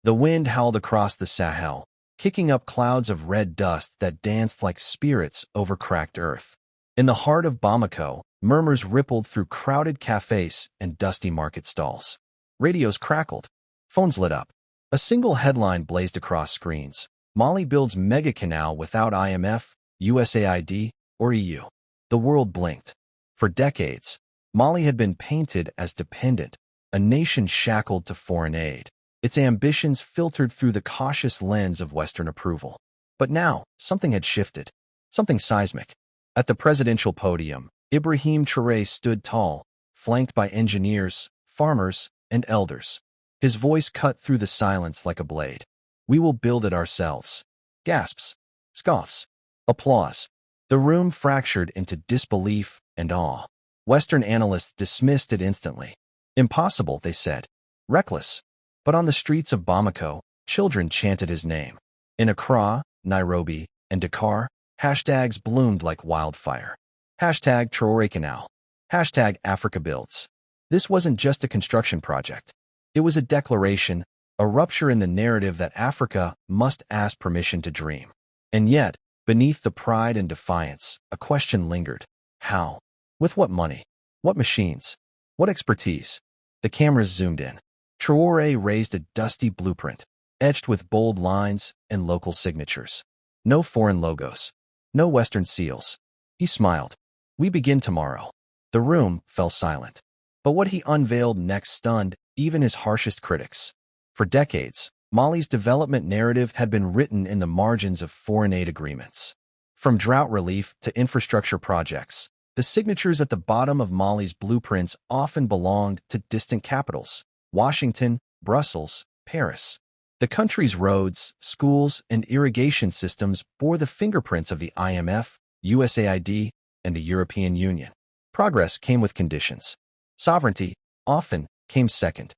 The wind howled across the Sahel, kicking up clouds of red dust that danced like spirits over cracked earth. In the heart of Bamako, murmurs rippled through crowded cafes and dusty market stalls. Radios crackled. Phones lit up. A single headline blazed across screens. Mali builds mega canal without IMF, USAID, or EU. The world blinked. For decades, Mali had been painted as dependent, a nation shackled to foreign aid, its ambitions filtered through the cautious lens of Western approval. But now, something had shifted. Something seismic. At the presidential podium, Ibrahim Traoré stood tall, flanked by engineers, farmers, and elders. His voice cut through the silence like a blade. "We will build it ourselves." Gasps. Scoffs. Applause. The room fractured into disbelief and awe. Western analysts dismissed it instantly. Impossible, they said. Reckless. But on the streets of Bamako, children chanted his name. In Accra, Nairobi, and Dakar, hashtags bloomed like wildfire. Hashtag Traoré Canal. Hashtag Africa Builds. This wasn't just a construction project. It was a declaration, a rupture in the narrative that Africa must ask permission to dream. And yet, beneath the pride and defiance, a question lingered. How? With what money? What machines? What expertise? The cameras zoomed in. Traoré raised a dusty blueprint, etched with bold lines and local signatures. No foreign logos. No Western seals. He smiled. "We begin tomorrow." The room fell silent. But what he unveiled next stunned even his harshest critics. For decades, Mali's development narrative had been written in the margins of foreign aid agreements. From drought relief to infrastructure projects, the signatures at the bottom of Mali's blueprints often belonged to distant capitals: Washington, Brussels, Paris. The country's roads, schools, and irrigation systems bore the fingerprints of the IMF, USAID, and the European Union. Progress came with conditions. Sovereignty, often, came second.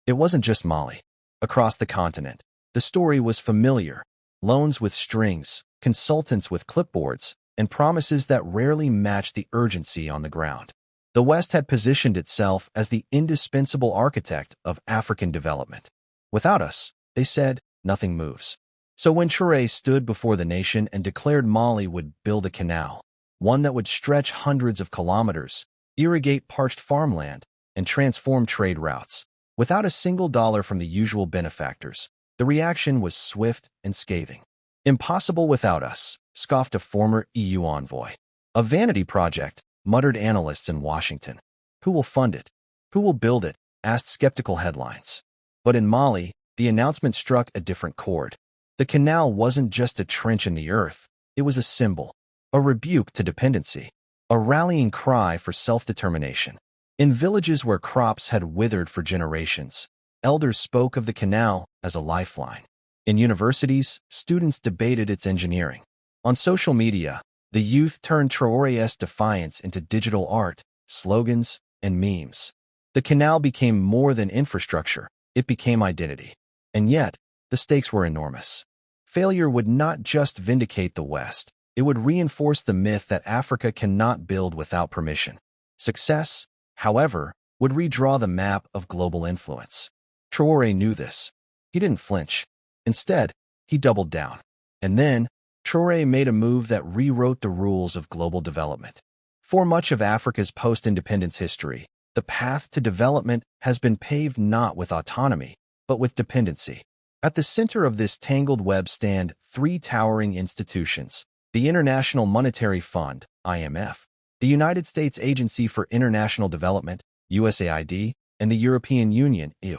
It wasn't just Mali. Across the continent, the story was familiar: loans with strings, consultants with clipboards, and promises that rarely matched the urgency on the ground. The West had positioned itself as the indispensable architect of African development. "Without us," they said, "nothing moves." So when Traoré stood before the nation and declared Mali would build a canal, one that would stretch hundreds of kilometers, irrigate parched farmland, and transform trade routes, without a single dollar from the usual benefactors, the reaction was swift and scathing. "Impossible without us," scoffed a former EU envoy. "A vanity project," muttered analysts in Washington. "Who will fund it? Who will build it?" asked skeptical headlines. But in Mali, the announcement struck a different chord. The canal wasn't just a trench in the earth. It was a symbol, a rebuke to dependency, a rallying cry for self-determination. In villages where crops had withered for generations, elders spoke of the canal as a lifeline. In universities, students debated its engineering. On social media, the youth turned Traoré's defiance into digital art, slogans, and memes. The canal became more than infrastructure. It became identity. And yet, the stakes were enormous. Failure would not just vindicate the West. It would reinforce the myth that Africa cannot build without permission. Success, however, would redraw the map of global influence. Traoré knew this. He didn't flinch. Instead, he doubled down. And then, Traoré made a move that rewrote the rules of global development. For much of Africa's post-independence history, the path to development has been paved not with autonomy, but with dependency. At the center of this tangled web stand three towering institutions: the International Monetary Fund, IMF, the United States Agency for International Development, USAID, and the European Union, EU.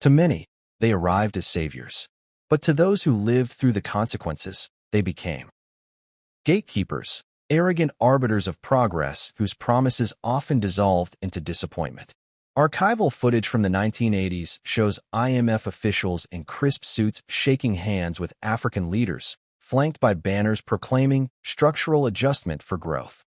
To many, they arrived as saviors. But to those who lived through the consequences, they became gatekeepers, arrogant arbiters of progress whose promises often dissolved into disappointment. Archival footage from the 1980s shows IMF officials in crisp suits shaking hands with African leaders, flanked by banners proclaiming structural adjustment for growth.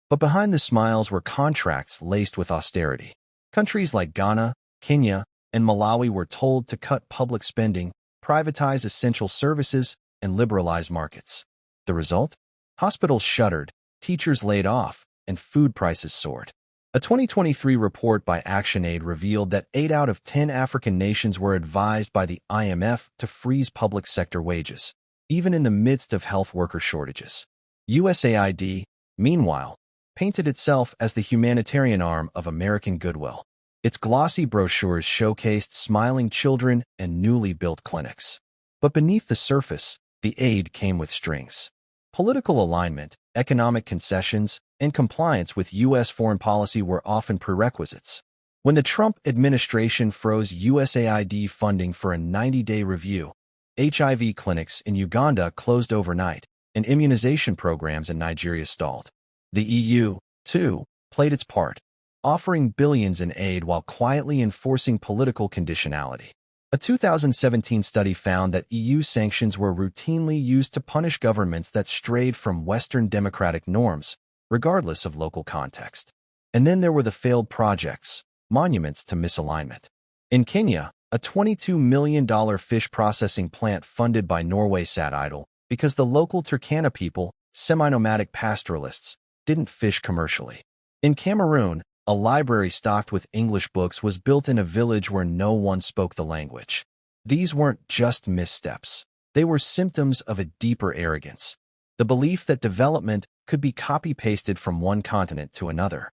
But behind the smiles were contracts laced with austerity. Countries like Ghana, Kenya, and Malawi were told to cut public spending, privatize essential services, and liberalize markets. The result? Hospitals shuttered, teachers laid off, and food prices soared. A 2023 report by ActionAid revealed that 8 out of 10 African nations were advised by the IMF to freeze public sector wages, even in the midst of health worker shortages. USAID, meanwhile, painted itself as the humanitarian arm of American goodwill. Its glossy brochures showcased smiling children and newly built clinics. But beneath the surface, the aid came with strings. Political alignment, economic concessions, and compliance with U.S. foreign policy were often prerequisites. When the Trump administration froze USAID funding for a 90-day review, HIV clinics in Uganda closed overnight, and immunization programs in Nigeria stalled. The EU, too, played its part, offering billions in aid while quietly enforcing political conditionality. A 2017 study found that EU sanctions were routinely used to punish governments that strayed from Western democratic norms, regardless of local context. And then there were the failed projects, monuments to misalignment. In Kenya, a $22 million fish processing plant funded by Norway sat idle because the local Turkana people, semi-nomadic pastoralists, didn't fish commercially. In Cameroon, a library stocked with English books was built in a village where no one spoke the language. These weren't just missteps. They were symptoms of a deeper arrogance, the belief that development could be copy-pasted from one continent to another.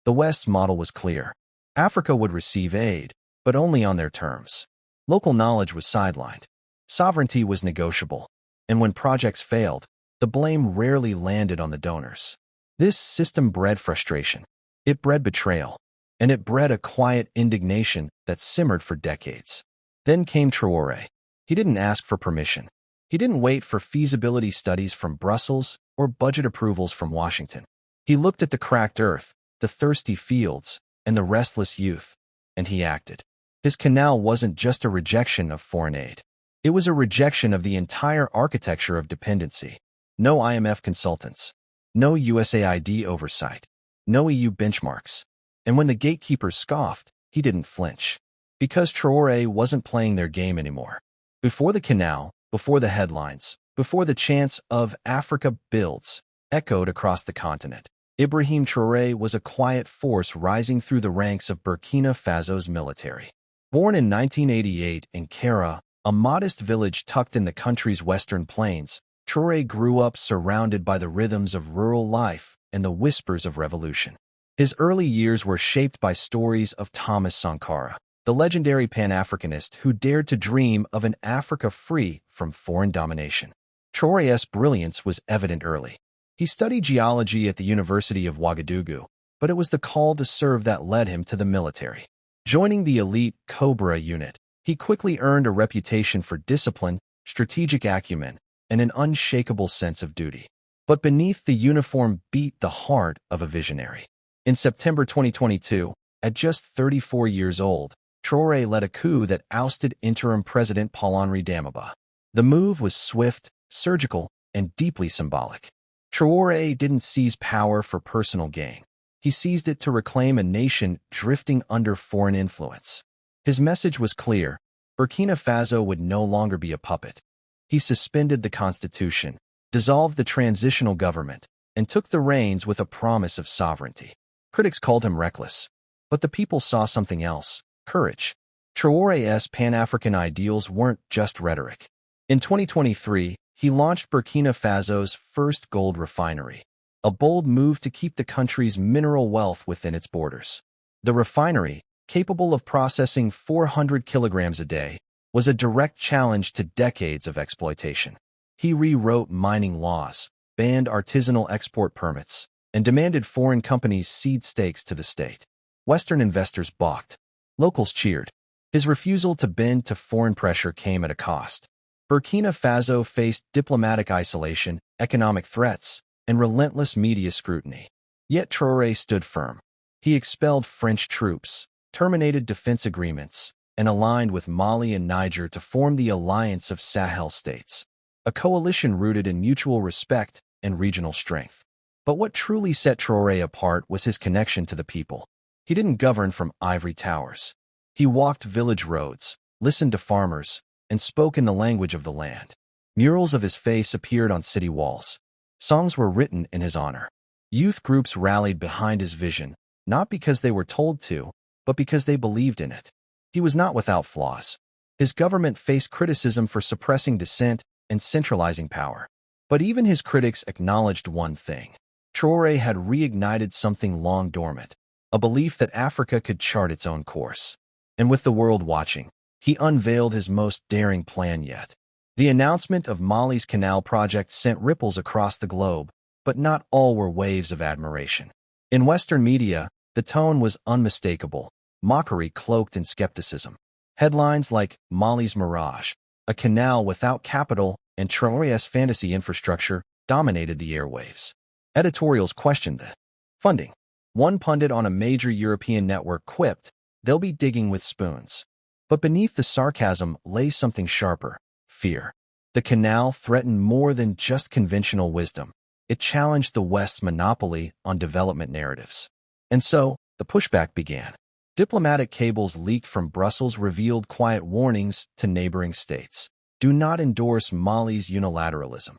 The West's model was clear. Africa would receive aid, but only on their terms. Local knowledge was sidelined. Sovereignty was negotiable. And when projects failed, the blame rarely landed on the donors. This system bred frustration. It bred betrayal, and it bred a quiet indignation that simmered for decades. Then came Traoré. He didn't ask for permission. He didn't wait for feasibility studies from Brussels or budget approvals from Washington. He looked at the cracked earth, the thirsty fields, and the restless youth, and he acted. His canal wasn't just a rejection of foreign aid. It was a rejection of the entire architecture of dependency. No IMF consultants. No USAID oversight. No EU benchmarks. And when the gatekeepers scoffed, he didn't flinch. Because Traoré wasn't playing their game anymore. Before the canal, before the headlines, before the chants of Africa builds echoed across the continent, Ibrahim Traoré was a quiet force rising through the ranks of Burkina Faso's military. Born in 1988 in Kera, a modest village tucked in the country's western plains, Traoré grew up surrounded by the rhythms of rural life and the whispers of revolution. His early years were shaped by stories of Thomas Sankara, the legendary Pan-Africanist who dared to dream of an Africa free from foreign domination. Traoré's brilliance was evident early. He studied geology at the University of Ouagadougou, but it was the call to serve that led him to the military. Joining the elite Cobra unit, he quickly earned a reputation for discipline, strategic acumen, and an unshakable sense of duty. But beneath the uniform beat the heart of a visionary. In September 2022, at just 34 years old, Traoré led a coup that ousted interim President Paul-Henri Damiba. The move was swift, surgical, and deeply symbolic. Traoré didn't seize power for personal gain. He seized it to reclaim a nation drifting under foreign influence. His message was clear. Burkina Faso would no longer be a puppet. He suspended the constitution, dissolved the transitional government, and took the reins with a promise of sovereignty. Critics called him reckless, but the people saw something else: courage. Traoré's Pan-African ideals weren't just rhetoric. In 2023, he launched Burkina Faso's first gold refinery, a bold move to keep the country's mineral wealth within its borders. The refinery, capable of processing 400 kilograms a day, was a direct challenge to decades of exploitation. He rewrote mining laws, banned artisanal export permits, and demanded foreign companies cede stakes to the state. Western investors balked. Locals cheered. His refusal to bend to foreign pressure came at a cost. Burkina Faso faced diplomatic isolation, economic threats, and relentless media scrutiny. Yet Traoré stood firm. He expelled French troops, terminated defense agreements, and aligned with Mali and Niger to form the Alliance of Sahel States, a coalition rooted in mutual respect and regional strength. But what truly set Traoré apart was his connection to the people. He didn't govern from ivory towers. He walked village roads, listened to farmers, and spoke in the language of the land. Murals of his face appeared on city walls. Songs were written in his honor. Youth groups rallied behind his vision, not because they were told to, but because they believed in it. He was not without flaws. His government faced criticism for suppressing dissent and centralizing power. But even his critics acknowledged one thing. Traoré had reignited something long dormant, a belief that Africa could chart its own course. And with the world watching, he unveiled his most daring plan yet. The announcement of Mali's canal project sent ripples across the globe, but not all were waves of admiration. In Western media, the tone was unmistakable, mockery cloaked in skepticism. Headlines like Mali's Mirage, a canal without capital, and Traoré's fantasy infrastructure dominated the airwaves. Editorials questioned the funding. One pundit on a major European network quipped, "They'll be digging with spoons." But beneath the sarcasm lay something sharper: fear. The canal threatened more than just conventional wisdom. It challenged the West's monopoly on development narratives. And so, the pushback began. Diplomatic cables leaked from Brussels revealed quiet warnings to neighboring states. Do not endorse Mali's unilateralism.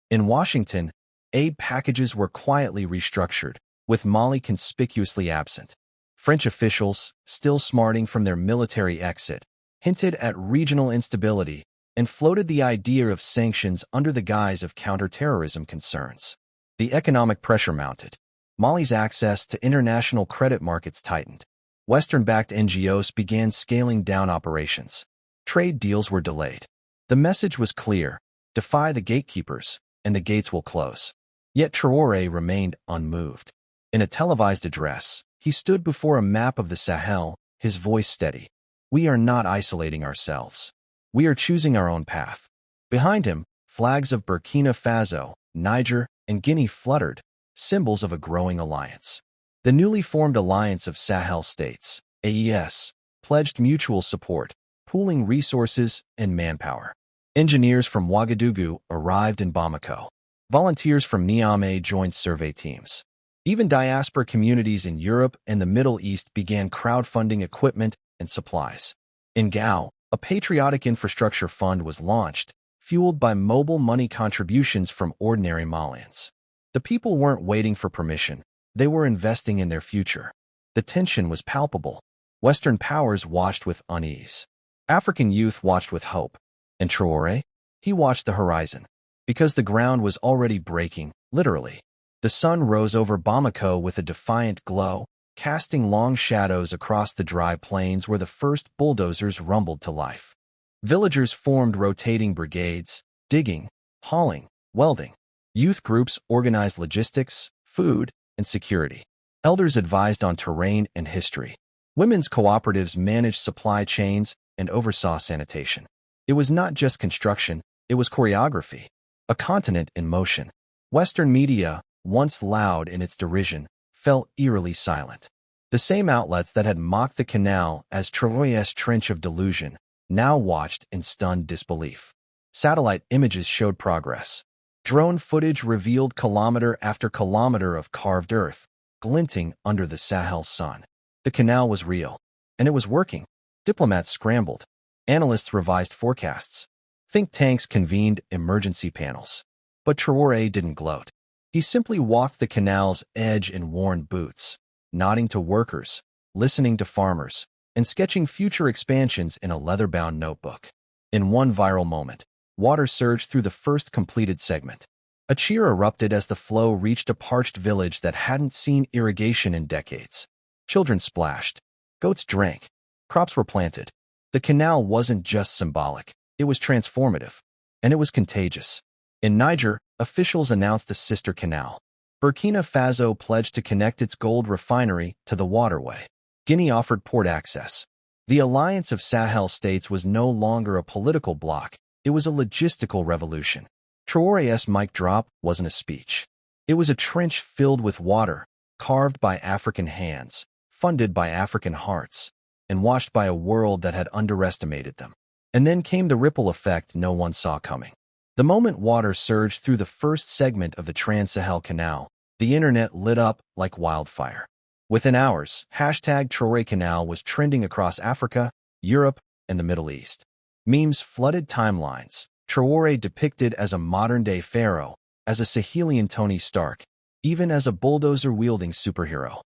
In Washington, aid packages were quietly restructured, with Mali conspicuously absent. French officials, still smarting from their military exit, hinted at regional instability and floated the idea of sanctions under the guise of counterterrorism concerns. The economic pressure mounted. Mali's access to international credit markets tightened. Western-backed NGOs began scaling down operations. Trade deals were delayed. The message was clear: defy the gatekeepers, and the gates will close. Yet Traoré remained unmoved. In a televised address, he stood before a map of the Sahel, his voice steady. "We are not isolating ourselves. We are choosing our own path." Behind him, flags of Burkina Faso, Niger, and Guinea fluttered, symbols of a growing alliance. The newly formed Alliance of Sahel States, AES, pledged mutual support, pooling resources and manpower. Engineers from Ouagadougou arrived in Bamako. Volunteers from Niamey joined survey teams. Even diaspora communities in Europe and the Middle East began crowdfunding equipment and supplies. In Gao, a patriotic infrastructure fund was launched, fueled by mobile money contributions from ordinary Malians. The people weren't waiting for permission. They were investing in their future. The tension was palpable. Western powers watched with unease. African youth watched with hope. And Traoré? He watched the horizon. Because the ground was already breaking, literally. The sun rose over Bamako with a defiant glow, casting long shadows across the dry plains where the first bulldozers rumbled to life. Villagers formed rotating brigades, digging, hauling, welding. Youth groups organized logistics, food, and security. Elders advised on terrain and history. Women's cooperatives managed supply chains and oversaw sanitation. It was not just construction, it was choreography, a continent in motion. Western media, once loud in its derision, fell eerily silent. The same outlets that had mocked the canal as Traoré's trench of delusion now watched in stunned disbelief. Satellite images showed progress. Drone footage revealed kilometer after kilometer of carved earth, glinting under the Sahel sun. The canal was real, and it was working. Diplomats scrambled. Analysts revised forecasts. Think tanks convened emergency panels. But Traoré didn't gloat. He simply walked the canal's edge in worn boots, nodding to workers, listening to farmers, and sketching future expansions in a leather-bound notebook. In one viral moment, water surged through the first completed segment. A cheer erupted as the flow reached a parched village that hadn't seen irrigation in decades. Children splashed. Goats drank. Crops were planted. The canal wasn't just symbolic. It was transformative. And it was contagious. In Niger, officials announced a sister canal. Burkina Faso pledged to connect its gold refinery to the waterway. Guinea offered port access. The alliance of Sahel states was no longer a political bloc. It was a logistical revolution. Traoré's mic drop wasn't a speech. It was a trench filled with water, carved by African hands, funded by African hearts, and watched by a world that had underestimated them. And then came the ripple effect no one saw coming. The moment water surged through the first segment of the Trans-Sahel Canal, the internet lit up like wildfire. Within hours, #Traoré Canal was trending across Africa, Europe, and the Middle East. Memes flooded timelines. Traoré depicted as a modern-day pharaoh, as a Sahelian Tony Stark, even as a bulldozer-wielding superhero.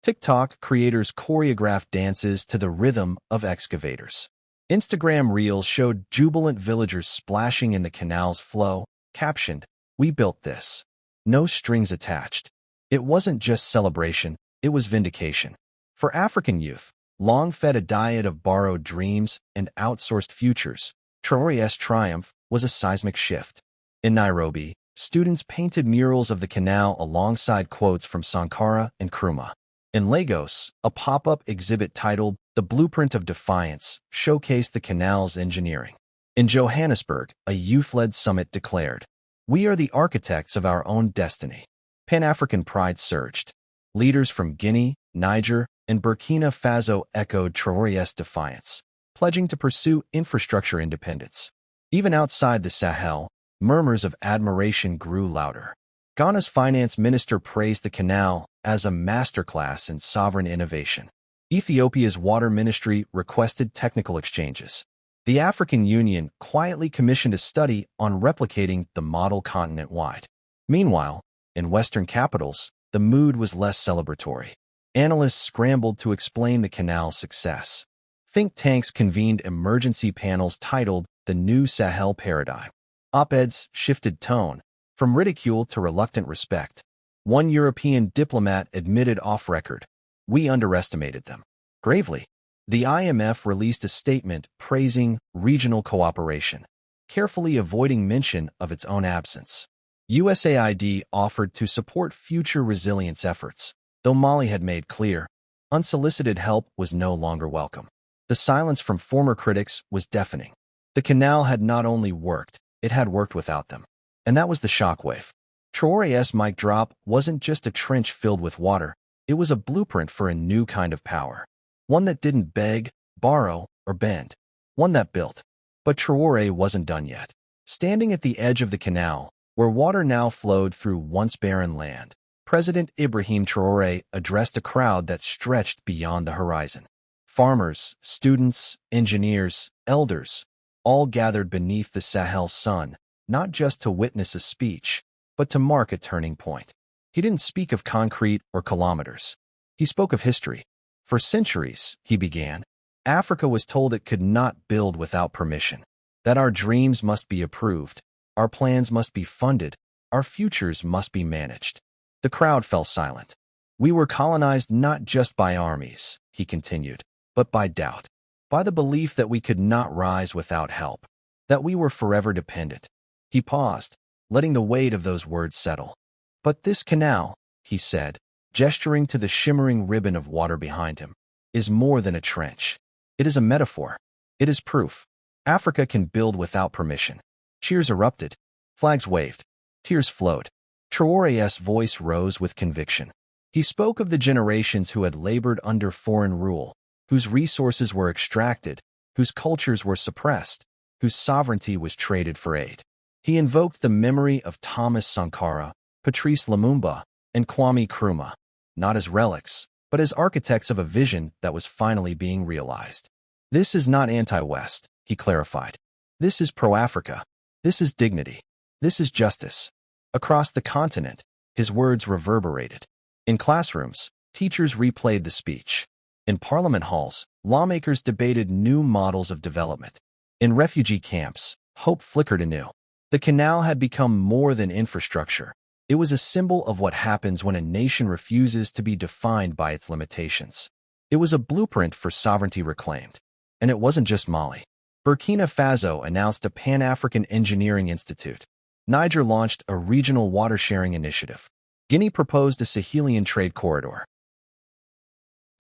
TikTok creators choreographed dances to the rhythm of excavators. Instagram reels showed jubilant villagers splashing in the canal's flow, captioned, "We built this." No strings attached. It wasn't just celebration, it was vindication. For African youth, long fed a diet of borrowed dreams and outsourced futures, Traoré's triumph was a seismic shift. In Nairobi, students painted murals of the canal alongside quotes from Sankara and Nkrumah. In Lagos, a pop-up exhibit titled The Blueprint of Defiance showcased the canal's engineering. In Johannesburg, a youth-led summit declared, "We are the architects of our own destiny." Pan-African pride surged. Leaders from Guinea, Niger, and Burkina Faso echoed Traoré's defiance, pledging to pursue infrastructure independence. Even outside the Sahel, murmurs of admiration grew louder. Ghana's finance minister praised the canal as a masterclass in sovereign innovation. Ethiopia's water ministry requested technical exchanges. The African Union quietly commissioned a study on replicating the model continent-wide. Meanwhile, in Western capitals, the mood was less celebratory. Analysts scrambled to explain the canal's success. Think tanks convened emergency panels titled The New Sahel Paradigm. Op-eds shifted tone, from ridicule to reluctant respect. One European diplomat admitted off-record, "We underestimated them." Gravely, the IMF released a statement praising regional cooperation, carefully avoiding mention of its own absence. USAID offered to support future resilience efforts, though Mali had made clear, unsolicited help was no longer welcome. The silence from former critics was deafening. The canal had not only worked, it had worked without them. And that was the shockwave. Traoré's mic drop wasn't just a trench filled with water, it was a blueprint for a new kind of power. One that didn't beg, borrow, or bend. One that built. But Traoré wasn't done yet. Standing at the edge of the canal, where water now flowed through once barren land, President Ibrahim Traoré addressed a crowd that stretched beyond the horizon. Farmers, students, engineers, elders, all gathered beneath the Sahel sun, not just to witness a speech, but to mark a turning point. He didn't speak of concrete or kilometers. He spoke of history. For centuries, he began, Africa was told it could not build without permission, that our dreams must be approved, our plans must be funded, our futures must be managed. The crowd fell silent. We were colonized not just by armies, he continued, but by doubt, by the belief that we could not rise without help, that we were forever dependent. He paused, letting the weight of those words settle. "But this canal," he said, gesturing to the shimmering ribbon of water behind him, "is more than a trench. It is a metaphor. It is proof. Africa can build without permission." Cheers erupted. Flags waved. Tears flowed. Traoré's voice rose with conviction. He spoke of the generations who had labored under foreign rule, whose resources were extracted, whose cultures were suppressed, whose sovereignty was traded for aid. He invoked the memory of Thomas Sankara, Patrice Lumumba, and Kwame Nkrumah, not as relics, but as architects of a vision that was finally being realized. "This is not anti-West," he clarified. "This is pro-Africa. This is dignity. This is justice." Across the continent, his words reverberated. In classrooms, teachers replayed the speech. In parliament halls, lawmakers debated new models of development. In refugee camps, hope flickered anew. The canal had become more than infrastructure. It was a symbol of what happens when a nation refuses to be defined by its limitations. It was a blueprint for sovereignty reclaimed. And it wasn't just Mali. Burkina Faso announced a Pan-African Engineering Institute. Niger launched a regional water-sharing initiative. Guinea proposed a Sahelian trade corridor.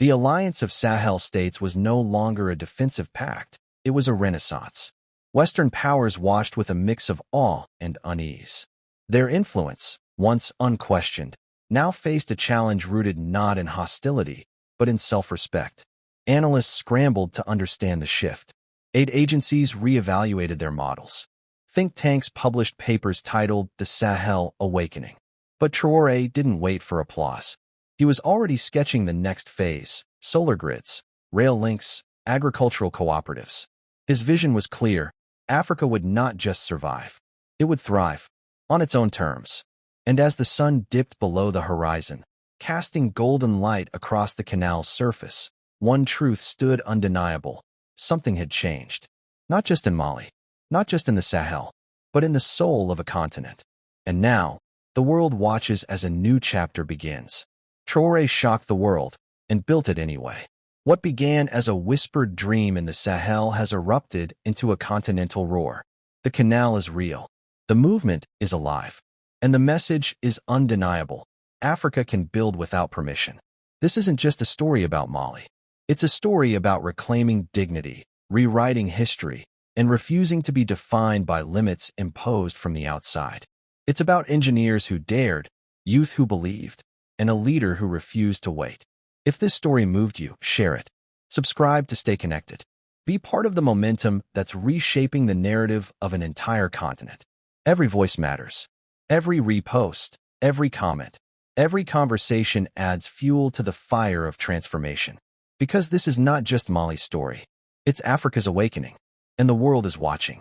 The alliance of Sahel states was no longer a defensive pact. It was a renaissance. Western powers watched with a mix of awe and unease. Their influence, once unquestioned, now faced a challenge rooted not in hostility, but in self-respect. Analysts scrambled to understand the shift. Aid agencies reevaluated their models. Think tanks published papers titled The Sahel Awakening. But Traoré didn't wait for applause. He was already sketching the next phase: solar grids, rail links, agricultural cooperatives. His vision was clear. Africa would not just survive. It would thrive, on its own terms. And as the sun dipped below the horizon, casting golden light across the canal's surface. One truth stood undeniable. Something had changed. Not just in Mali, not just in the Sahel, but in the soul of a continent. And now, the world watches as a new chapter begins. Traoré shocked the world and built it anyway. What began as a whispered dream in the Sahel has erupted into a continental roar. The canal is real. The movement is alive. And the message is undeniable. Africa can build without permission. This isn't just a story about Mali. It's a story about reclaiming dignity, rewriting history, and refusing to be defined by limits imposed from the outside. It's about engineers who dared, youth who believed, and a leader who refused to wait. If this story moved you, share it. Subscribe to stay connected. Be part of the momentum that's reshaping the narrative of an entire continent. Every voice matters. Every repost, every comment, every conversation adds fuel to the fire of transformation. Because this is not just Mali's story. It's Africa's awakening. And the world is watching.